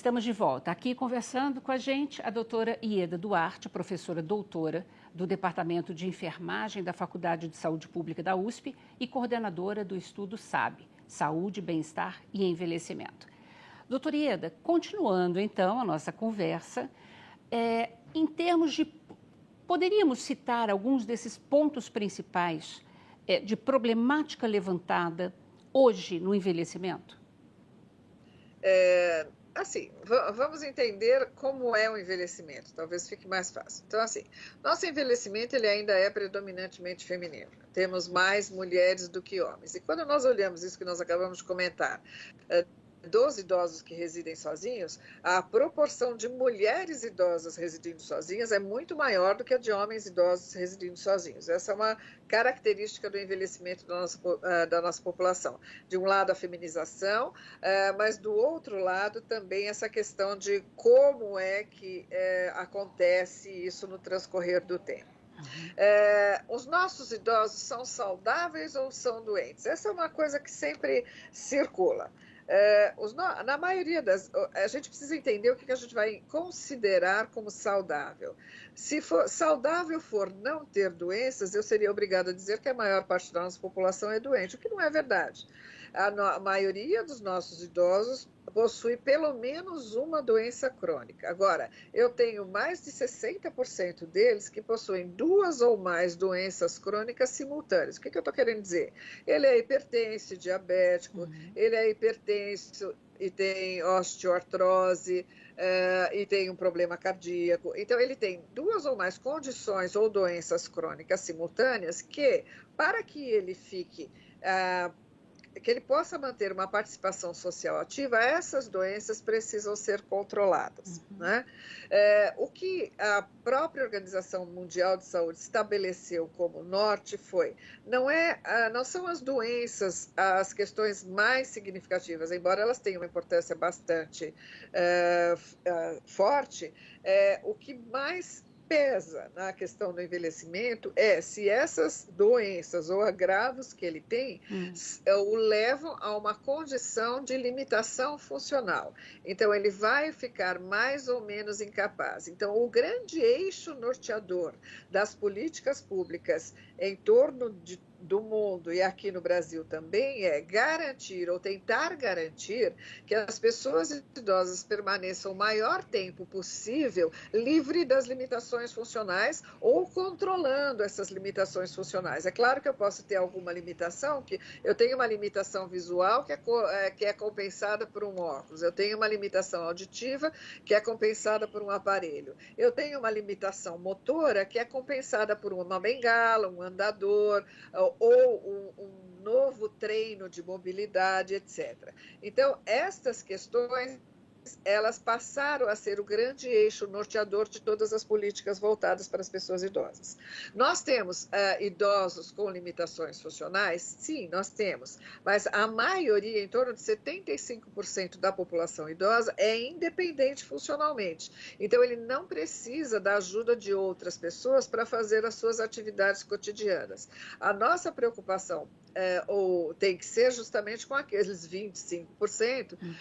Estamos de volta. Aqui conversando com a gente a doutora Ieda Duarte, professora doutora do Departamento de Enfermagem da Faculdade de Saúde Pública da USP e coordenadora do estudo SAB, Saúde, Bem-Estar e Envelhecimento. Doutora Ieda, continuando então a nossa conversa, em termos de... Poderíamos citar alguns desses pontos principais de problemática levantada hoje no envelhecimento? Assim, vamos entender como é o envelhecimento, talvez fique mais fácil. Então, assim, nosso envelhecimento ele ainda é predominantemente feminino. Temos mais mulheres do que homens. E quando nós olhamos isso que nós acabamos de comentar, dos idosos que residem sozinhos, a proporção de mulheres idosas residindo sozinhas é muito maior do que a de homens idosos residindo sozinhos. Essa é uma característica do envelhecimento da nossa população. De um lado, a feminização, mas do outro lado também essa questão de como é que acontece isso no transcorrer do tempo. Os nossos idosos são saudáveis ou são doentes? Essa é uma coisa que sempre circula. Na maioria a gente precisa entender o que a gente vai considerar como saudável. Se saudável for não ter doenças, eu seria obrigada a dizer que a maior parte da nossa população é doente, o que não é verdade. A maioria dos nossos idosos possui pelo menos uma doença crônica. Agora, eu tenho mais de 60% deles que possuem duas ou mais doenças crônicas simultâneas. O que eu estou querendo dizer? Ele é hipertenso, diabético, ele é hipertenso e tem osteoartrose, e tem um problema cardíaco. Então, ele tem duas ou mais condições ou doenças crônicas simultâneas que, para que ele fique... que ele possa manter uma participação social ativa, essas doenças precisam ser controladas. Né? O que a própria Organização Mundial de Saúde estabeleceu como norte foi, não são as doenças as questões mais significativas, embora elas tenham uma importância bastante forte, o que mais pesa na questão do envelhecimento é se essas doenças ou agravos que ele tem o levam a uma condição de limitação funcional. Então, ele vai ficar mais ou menos incapaz. Então, o grande eixo norteador das políticas públicas em torno do mundo e aqui no Brasil também é garantir ou tentar garantir que as pessoas idosas permaneçam o maior tempo possível livre das limitações funcionais ou controlando essas limitações funcionais. É claro que eu posso ter alguma limitação, que eu tenho uma limitação visual que é compensada por um óculos, eu tenho uma limitação auditiva que é compensada por um aparelho, eu tenho uma limitação motora que é compensada por uma bengala, um andador, ou um novo treino de mobilidade, etc. Então, estas questões, elas passaram a ser o grande eixo norteador de todas as políticas voltadas para as pessoas idosas. Nós temos idosos com limitações funcionais? Sim, nós temos, mas a maioria, em torno de 75% da população idosa, é independente funcionalmente. Então, ele não precisa da ajuda de outras pessoas para fazer as suas atividades cotidianas. A nossa preocupação tem que ser justamente com aqueles 25%,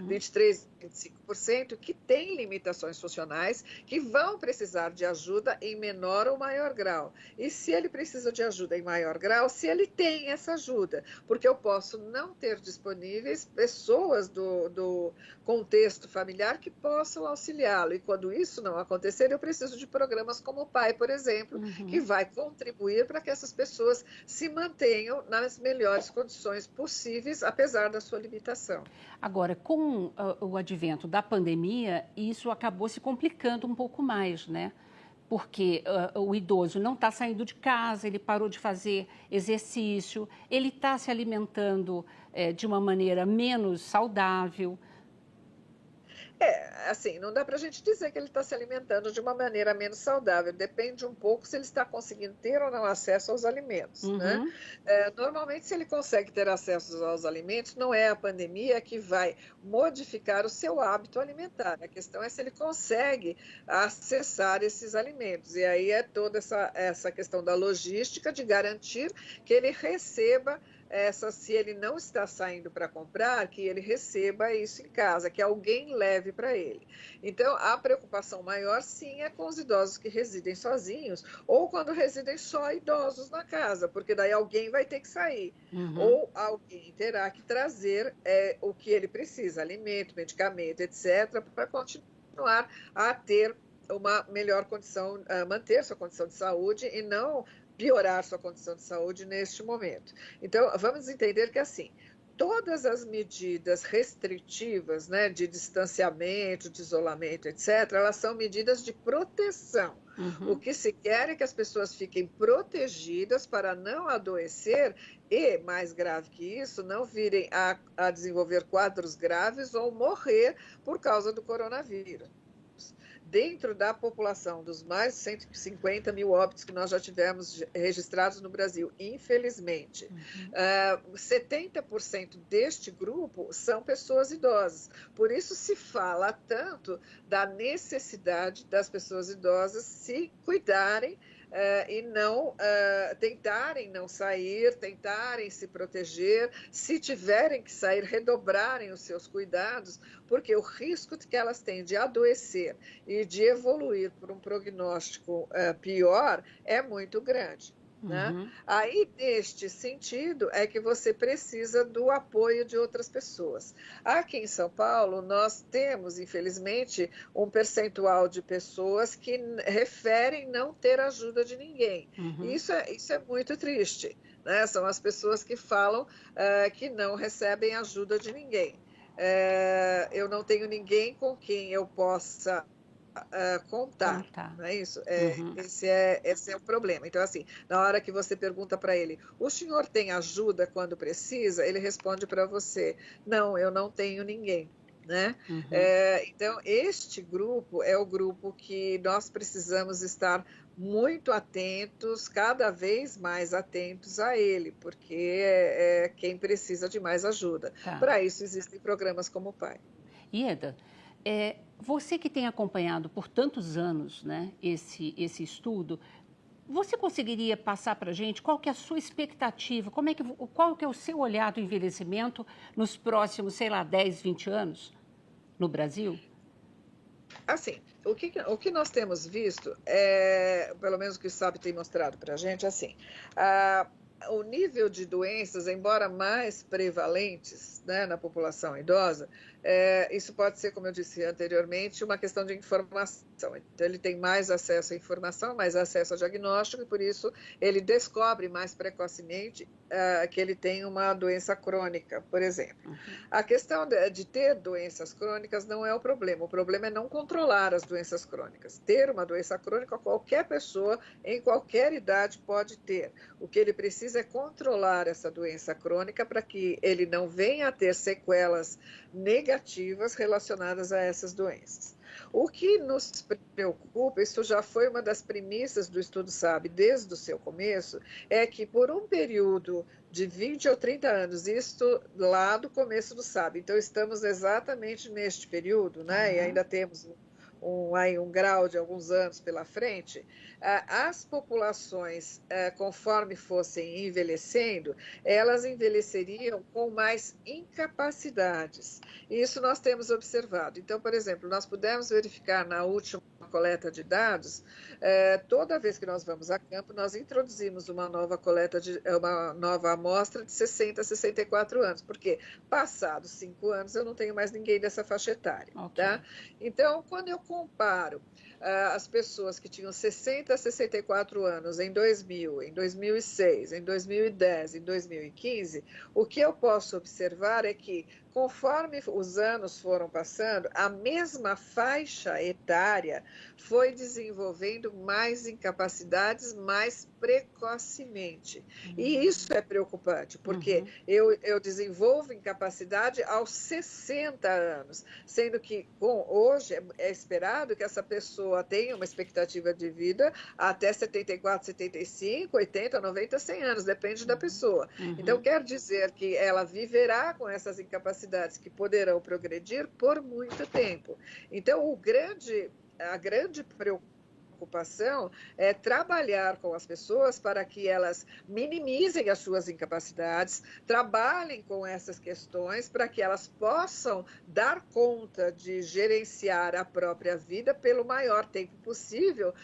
23%, 25% que têm limitações funcionais, que vão precisar de ajuda em menor ou maior grau. E se ele precisa de ajuda em maior grau, se ele tem essa ajuda, porque eu posso não ter disponíveis pessoas do contexto familiar que possam auxiliá-lo. E quando isso não acontecer, eu preciso de programas como o PAI, por exemplo, que vai contribuir para que essas pessoas se mantenham nas melhores condições possíveis, apesar da sua limitação. Agora, com o advento da pandemia, isso acabou se complicando um pouco mais, né? Porque o idoso não está saindo de casa, ele parou de fazer exercício, ele está se alimentando de uma maneira menos saudável. Assim, não dá para a gente dizer que ele está se alimentando de uma maneira menos saudável, depende um pouco se ele está conseguindo ter ou não acesso aos alimentos, né? Normalmente, se ele consegue ter acesso aos alimentos, não é a pandemia que vai modificar o seu hábito alimentar, a questão é se ele consegue acessar esses alimentos, e aí é toda essa questão da logística, de garantir que ele receba se ele não está saindo para comprar, que ele receba isso em casa, que alguém leve para ele. Então, a preocupação maior, sim, é com os idosos que residem sozinhos ou quando residem só idosos na casa, porque daí alguém vai ter que sair. Ou alguém terá que trazer o que ele precisa, alimento, medicamento, etc., para continuar a ter uma melhor condição, manter sua condição de saúde e não piorar sua condição de saúde neste momento. Então, vamos entender que, assim, todas as medidas restritivas, né, de distanciamento, de isolamento, etc., elas são medidas de proteção. O que se quer é que as pessoas fiquem protegidas para não adoecer e, mais grave que isso, não virem a desenvolver quadros graves ou morrer por causa do coronavírus. Dentro da população, dos mais de 150 mil óbitos que nós já tivemos registrados no Brasil, infelizmente, 70% deste grupo são pessoas idosas. Por isso se fala tanto da necessidade das pessoas idosas se cuidarem e não tentarem não sair, tentarem se proteger, se tiverem que sair, redobrarem os seus cuidados, porque o risco que elas têm de adoecer e de evoluir por um prognóstico pior é muito grande. Né? Aí, neste sentido, é que você precisa do apoio de outras pessoas. Aqui em São Paulo, nós temos, infelizmente, um percentual de pessoas que referem não ter ajuda de ninguém. Isso é muito triste, né? São as pessoas que falam que não recebem ajuda de ninguém. Eu não tenho ninguém com quem eu possa contar, não é isso? Esse é o problema. Então, assim, na hora que você pergunta para ele, o senhor tem ajuda quando precisa? Ele responde para você, não, eu não tenho ninguém. Né? Então, este grupo é o grupo que nós precisamos estar muito atentos, cada vez mais atentos a ele, porque é quem precisa de mais ajuda. Para isso, existem programas como o PAI. Ieda, você que tem acompanhado por tantos anos, né, esse estudo, você conseguiria passar para a gente qual que é a sua expectativa, qual que é o seu olhar do envelhecimento nos próximos, sei lá, 10, 20 anos no Brasil? Assim, o que nós temos visto, pelo menos o que o SAB tem mostrado para a gente, assim, o nível de doenças, embora mais prevalentes, né, na população idosa, isso pode ser, como eu disse anteriormente, uma questão de informação. Então, ele tem mais acesso à informação, mais acesso ao diagnóstico, e por isso ele descobre mais precocemente que ele tem uma doença crônica, por exemplo. A questão de ter doenças crônicas não é o problema é não controlar as doenças crônicas. Ter uma doença crônica, qualquer pessoa, em qualquer idade, pode ter. O que ele precisa é controlar essa doença crônica para que ele não venha a ter sequelas negativas relacionadas a essas doenças. O que nos preocupa, isso já foi uma das premissas do estudo SAB desde o seu começo, é que por um período de 20 ou 30 anos, isto lá do começo do SAB, então estamos exatamente neste período, né? E ainda temos um grau de alguns anos pela frente, as populações, conforme fossem envelhecendo, elas envelheceriam com mais incapacidades. Isso nós temos observado. Então, por exemplo, nós pudemos verificar na última coleta de dados, toda vez que nós vamos a campo, nós introduzimos uma nova amostra de 60 a 64 anos, porque passados 5 anos eu não tenho mais ninguém dessa faixa etária. Tá? Então, quando eu comparo as pessoas que tinham 60 a 64 anos em 2000, em 2006, em 2010, em 2015, o que eu posso observar é que, conforme os anos foram passando, a mesma faixa etária foi desenvolvendo mais incapacidades mais precocemente. E isso é preocupante, porque eu desenvolvo incapacidade aos 60 anos, sendo que hoje é esperado que essa pessoa tenha uma expectativa de vida até 74, 75, 80, 90, 100 anos, depende da pessoa. Então, quer dizer que ela viverá com essas incapacidades que poderão progredir por muito tempo. Então, a grande preocupação preocupação é trabalhar com as pessoas para que elas minimizem as suas incapacidades, trabalhem com essas questões para que elas possam dar conta de gerenciar a própria vida pelo maior tempo possível,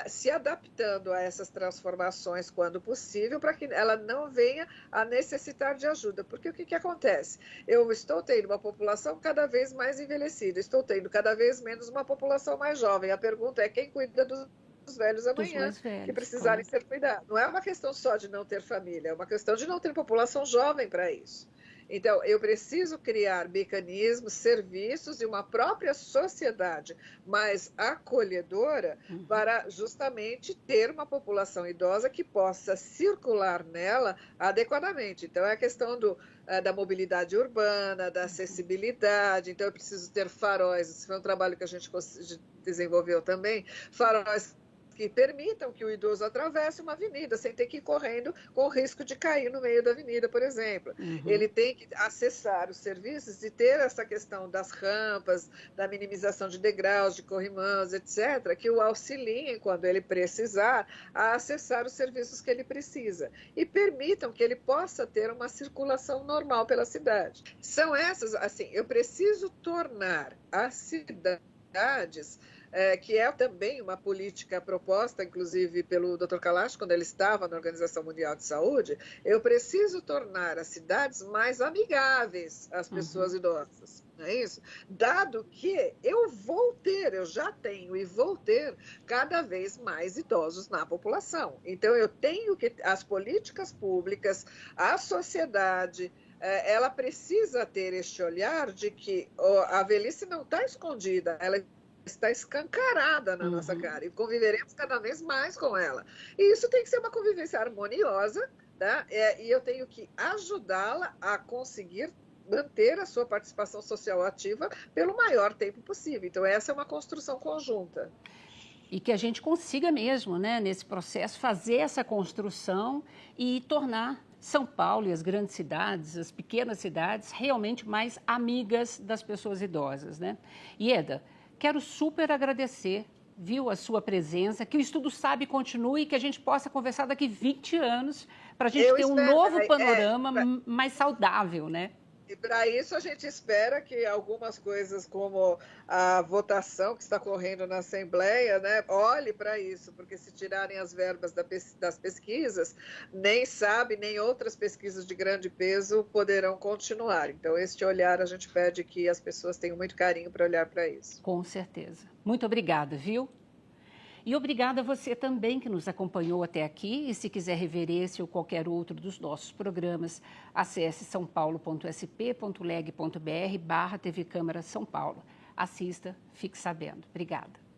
se adaptando a essas transformações quando possível, para que ela não venha a necessitar de ajuda. Porque o que acontece? Eu estou tendo uma população cada vez mais envelhecida, estou tendo cada vez menos uma população mais jovem. A pergunta é quem cuida dos velhos amanhã, que precisarem ser cuidados. Não é uma questão só de não ter família, é uma questão de não ter população jovem para isso. Então, eu preciso criar mecanismos, serviços e uma própria sociedade mais acolhedora para justamente ter uma população idosa que possa circular nela adequadamente. Então, é a questão da mobilidade urbana, da acessibilidade. Então, eu preciso ter faróis. Esse foi um trabalho que a gente desenvolveu também, faróis que permitam que o idoso atravesse uma avenida sem ter que ir correndo com o risco de cair no meio da avenida, por exemplo. Ele tem que acessar os serviços e ter essa questão das rampas, da minimização de degraus, de corrimãos, etc., que o auxiliem, quando ele precisar, a acessar os serviços que ele precisa e permitam que ele possa ter uma circulação normal pela cidade. São essas, assim, eu preciso tornar as cidades que é também uma política proposta, inclusive, pelo Dr. Kalash, quando ele estava na Organização Mundial de Saúde, eu preciso tornar as cidades mais amigáveis às pessoas idosas, não é isso? Dado que eu já tenho e vou ter cada vez mais idosos na população. Então, eu tenho que, as políticas públicas, a sociedade, ela precisa ter este olhar de que a velhice não está escondida, ela está escancarada na nossa cara e conviveremos cada vez mais com ela. E isso tem que ser uma convivência harmoniosa, né? E eu tenho que ajudá-la a conseguir manter a sua participação social ativa pelo maior tempo possível. Então, essa é uma construção conjunta. E que a gente consiga mesmo, né, nesse processo, fazer essa construção e tornar São Paulo e as grandes cidades, as pequenas cidades, realmente mais amigas das pessoas idosas, né? Ieda, quero super agradecer, viu, a sua presença, que o Estudo SAB continue e que a gente possa conversar daqui 20 anos para a gente ter um novo panorama mais saudável, né? E para isso a gente espera que algumas coisas como a votação que está correndo na Assembleia, né, olhe para isso, porque se tirarem as verbas das pesquisas, nem SAB, nem outras pesquisas de grande peso poderão continuar. Então, este olhar a gente pede que as pessoas tenham muito carinho para olhar para isso. Com certeza. Muito obrigada, viu? E obrigada a você também que nos acompanhou até aqui. E se quiser rever esse ou qualquer outro dos nossos programas, acesse sãopaulo.sp.leg.br/TV Câmara São Paulo. Assista, fique sabendo. Obrigada.